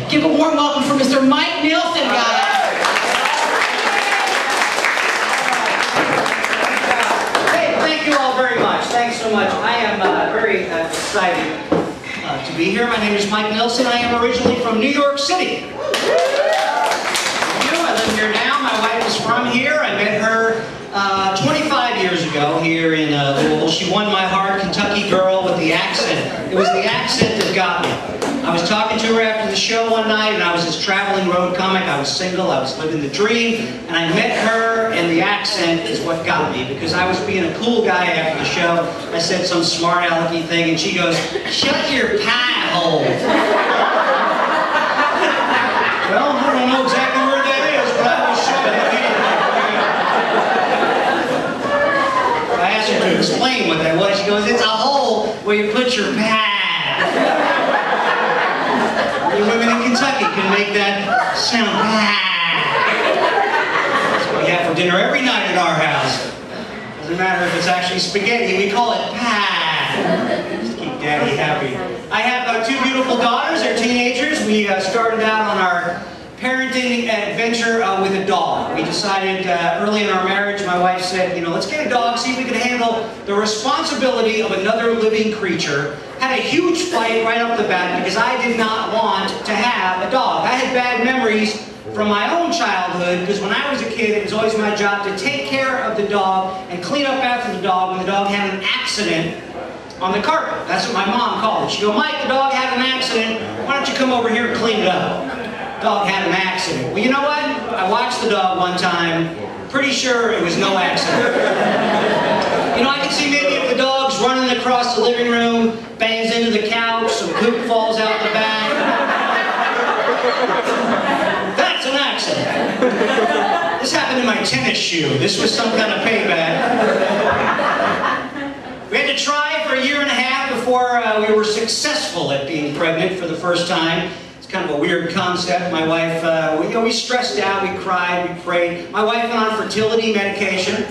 Give a warm welcome for Mr. Mike Nilsson, guys. Hey, thank you all very much. Thanks so much. I am very excited to be here. My name is Mike Nilsson. I am originally from New York City. I live here now. My wife is from here. I met her 25 years ago here in Louisville. She won my heart, Kentucky girl with the accent. It was the accent that got me. I was talking to her after the show one night, and I was this traveling road comic. I was single, I was living the dream, and I met her, and the accent is what got me, because I was being a cool guy after the show. I said some smart alecky thing, and she goes, "Shut your pie hole." Well, I don't know exactly where that is, but I was showing it anyway. I asked her to explain what that was. She goes, "It's a hole where you put your pie." The women in Kentucky can make that sound. That's what we have for dinner every night at our house. Doesn't matter if it's actually spaghetti, we call it pie. Just to keep Daddy happy. I have two beautiful daughters. They're teenagers. We started out on our parenting adventure with a dog. We decided early in our marriage, my wife said, you know, let's get a dog, see if we can handle the responsibility of another living creature. Had a huge fight right off the bat because I did not want to have a dog. I had bad memories from my own childhood because when I was a kid, it was always my job to take care of the dog and clean up after the dog when the dog had an accident on the carpet. That's what my mom called it. She'd go, "Mike, the dog had an accident. Why don't you come over here and clean it up?" Dog had an accident. Well, you know what? I watched the dog one time. Pretty sure it was no accident. You know, I can see maybe if the dog's running across the living room, bangs into the couch, some poop falls out the back. That's an accident. This happened in my tennis shoe. This was some kind of payback. We had to try for 1.5 years before we were successful at being pregnant for the first time. Kind of a weird concept. My wife, we stressed out, we cried, we prayed. My wife went on fertility medication,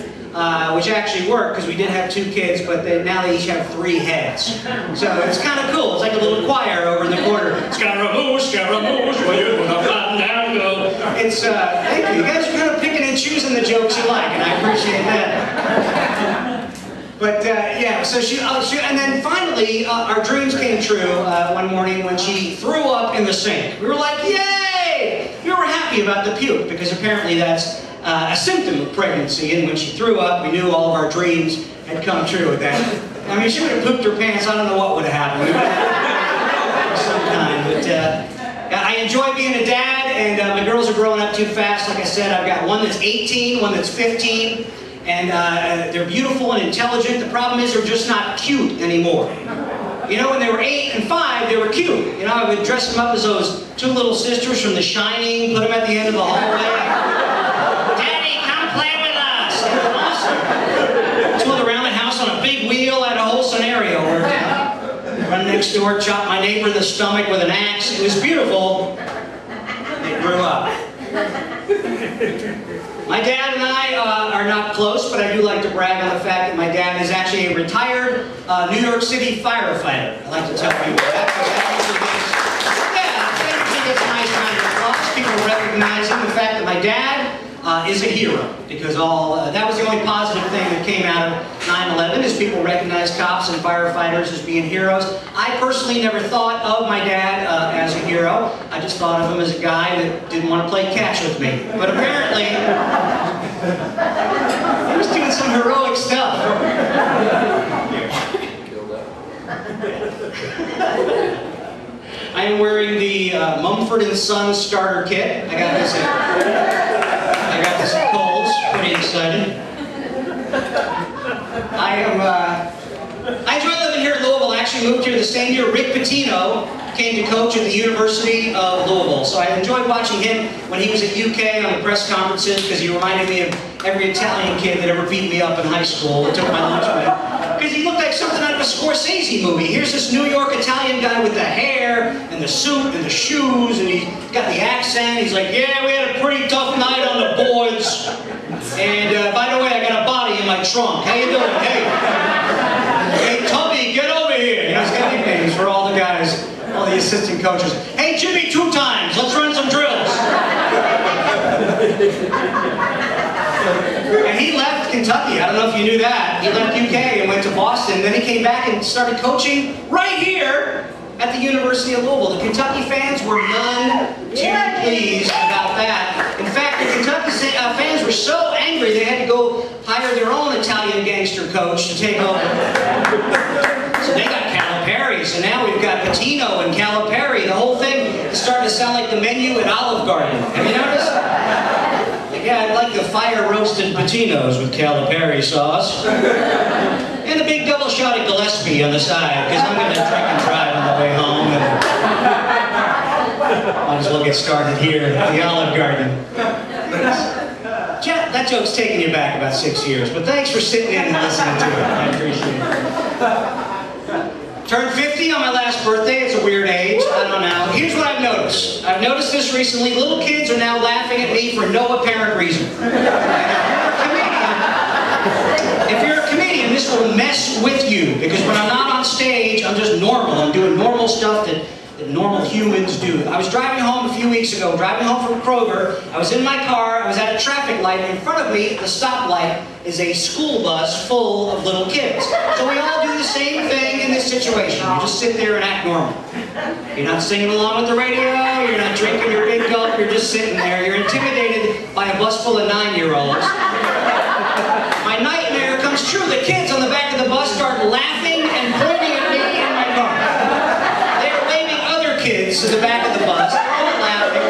which actually worked because we did have 2 kids, but now they each have 3 heads. So it's kind of cool. It's like a little choir over in the corner. Scaramouche, Scaramouche, where you gonna flatten down go. It's, thank you. You guys are kind of picking and choosing the jokes you like, and I appreciate that. But yeah, so and then finally, our dreams came true one morning when she threw up in the sink. We were like, yay! We were happy about the puke because apparently that's a symptom of pregnancy. And when she threw up, we knew all of our dreams had come true at that. I mean, she would have pooped her pants. I don't know what would have happened. We would have some kind. But I enjoy being a dad, and my girls are growing up too fast. Like I said, I've got one that's 18, one that's 15. And they're beautiful and intelligent. The problem is they're just not cute anymore. You know, when they were 8 and 5, they were cute. You know, I would dress them up as those 2 little sisters from The Shining, put them at the end of the hallway. Daddy, come play with us. It was awesome. Twirled around the house on a big wheel. I had a whole scenario worked out. Run next door, chop my neighbor in the stomach with an axe. It was beautiful. They grew up. My dad and I are not close, but I do like to brag on the fact that my dad is actually a retired New York City firefighter. I like to tell people that. Yeah, that usually gets a nice round of applause. People recognize him. The fact that my dad is a hero, because that was the only positive thing that came out of 9/11 is people recognize cops and firefighters as being heroes. I personally never thought of my dad as a hero. I just thought of him as a guy that didn't want to play catch with me. But apparently, he was doing some heroic stuff. I am wearing the Mumford & Sons starter kit. I got this at Kohl's. Pretty excited. I enjoy living here in Louisville. I actually moved here the same year Rick Pitino came to coach at the University of Louisville. So I enjoyed watching him when he was at UK on the press conferences because he reminded me of every Italian kid that ever beat me up in high school that took my lunch break. Because he looked like something out of a Scorsese movie. Here's this New York Italian guy with the hair and the suit and the shoes, and he's got the accent. He's like, yeah, we had a pretty tough night on the boards. And by the way, I got a body in my trunk. How you doing? Hey, Tubby, get over here. You know, he's got nicknames for all the guys, all the assistant coaches. Hey, Jimmy me 2 times. Let's run some drills. And he left Kentucky. I don't know if you knew that. He left UK and went to Boston. Then he came back and started coaching right here at the University of Louisville. The Kentucky fans were none too pleased about that. In fact, the Kentucky fans were so angry they had to go hire their own Italian gangster coach to take over. So they got Calipari. So now we've got Patino and Calipari. The whole thing is starting to sound like the menu at Olive Garden. Have you noticed? Yeah, I'd like the fire-roasted patinos with Calipari sauce. And a big double shot of Gillespie on the side, because I'm going to drink and drive on the way home. And might as well get started here at the Olive Garden. That joke's taking you back about 6 years, but thanks for sitting in and listening to it. I appreciate it. Turned 50 on my last birthday. It's a weird age. I don't know. Here's what I've noticed. I've noticed this recently. Little kids are now laughing at me for no apparent reason. If you're a comedian, this will mess with you, because when I'm not on stage, I'm just normal. I'm doing normal stuff that normal humans do. I was driving home a few weeks ago, driving home from Kroger. I was in my car, I was at a traffic light, and in front of me, at the stoplight, is a school bus full of little kids. So we all do the same thing in this situation. You just sit there and act normal. You're not singing along with the radio, you're not drinking your big gulp, you're just sitting there. You're intimidated by a bus full of 9-year-olds. My nightmare comes true. The kids on the back of the bus start laughing and pointing at me in my car. They're waving other kids to the back of the bus, all laughing.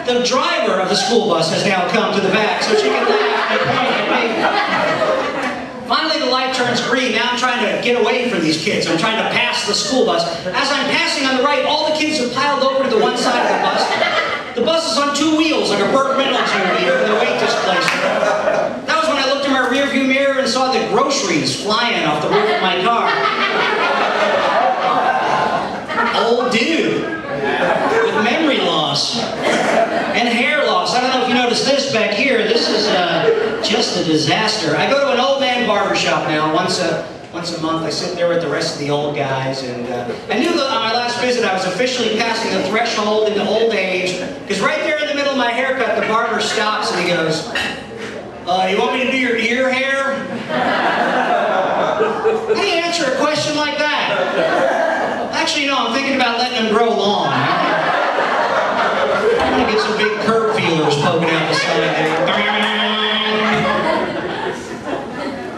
The driver of the school bus has now come to the back so she can laugh and point at me. Finally, the light turns green. Now I'm trying to get away from these kids. I'm trying to pass the school bus. As I'm passing on the right, all the kids have piled over to the one side of the bus. The bus is on 2 wheels, like a Burt Reynolds movie in the weight displacement. That was when I looked in my rearview mirror and saw the groceries flying off the roof of my car. Old dude with memory loss and hair loss. I don't know if you noticed this back here. This is just a disaster. I go to an old man barbershop now once a month. I sit there with the rest of the old guys, and I knew that on my last visit I was officially passing the threshold into old age, because right there in the middle of my haircut, the barber stops and he goes, you want me to do your ear hair? How do you answer a question like that? Actually, no, I'm thinking about letting them grow long. I'm going to get some big curb feelers poking out the side there.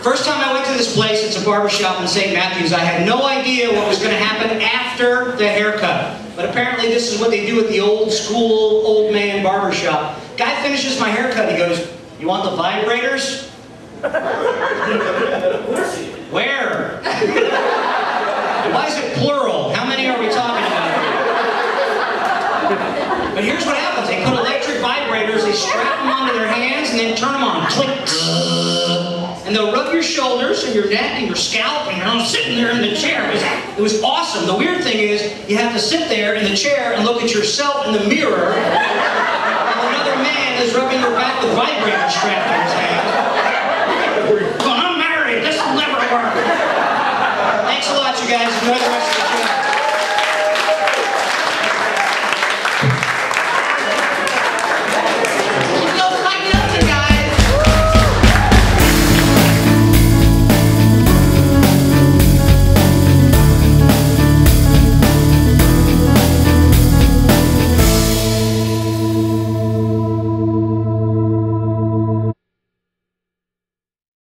First time I went to this place, it's a barbershop in St. Matthews, I had no idea what was going to happen after the haircut. But apparently this is what they do at the old school, old man barbershop. Guy finishes my haircut, he goes, "You want the vibrators?" Where? Why is it plural? How many are we talking about here? But here's what happens. They put electric vibrators, they strap them onto their hands, and then turn them on. Click. And they'll rub your shoulders and your neck and your scalp, and you're sitting there in the chair. It was awesome. The weird thing is, you have to sit there in the chair and look at yourself in the mirror, while another man is rubbing your back with vibrators strapped to his hand. Well, I'm married. This will never work. Thanks a lot, you guys.